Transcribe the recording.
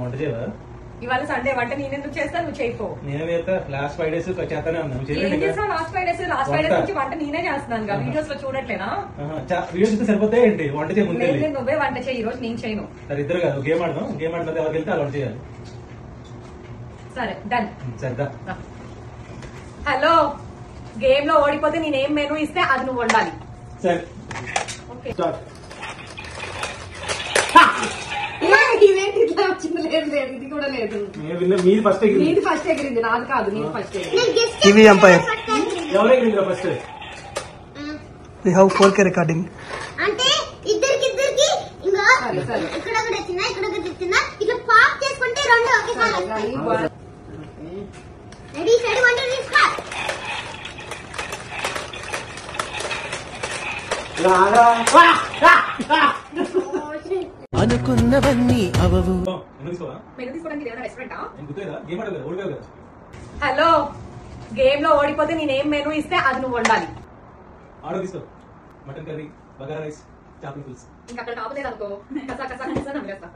వంట చేయవా? ఇవాళ సండే వంట నేనెందుకు చేస్తా, నువ్వు చేయపో. నేనే చేస్తా. లాస్ట్ 5 days చేస్తానే ఉన్నాను. లాస్ట్ 5 days నుంచి వంట నేనే చేస్తున్నాను కదా, వీడియోస్ లో చూడట్లేనా? వీడియోస్ ఇస్తే సరిపోతే ఏంటి? వంట చేయముందు నువ్వే వంట చేయి, ఈ రోజు నేను చేయను. సరే ఇద్దరు కాదు, గేమ్ ఆడదాం. గేమ్ ఆడితే ఎవరికి వెళ్తే అలా వంట చేయాలి. సరే డన్. సరదా. హలో, గేమ్ లో ఓడిపోతే నేనేం మెనూ ఇస్తే అది నువ్వు వండాలి. సరే ఓకే. ఇదేంటి ఇట్లా వచ్చింది? లేదు లేదు, ఇది కూడా లేదు. మీది ఫస్ట్ నీది ఫస్ట్ ఎగిరింది, నాది కాదు. నీది ఫస్ట్ ఎగిరింది. TV umpire. ఎవరు ఎగిరింది first? We have 4K recording. అంటే ఇద్దరికి ఇంకా ఇక్కడ ఒకటి వచ్చినా ఇక్కడ ఒకటి వచ్చినా ఇట్లా పాప్ చేసుకుంటే రెండు ఒకేసారి రెడీ సైడ్ వంట తీసుకో. అనుకున్నవన్నీ అవవు. హలో, గేమ్ లో ఓడిపోతే నేనేం మెనూ ఇస్తే అది నువ్వు వండాలి. ఆర్డర్ తీసుకో. మటన్ కర్రీ, బగారా రైస్, చేపల పులుసు. ఇంకా అక్కడ కాపలేదు అనుకో, కసా కసా కసా నమ్మేస్తా.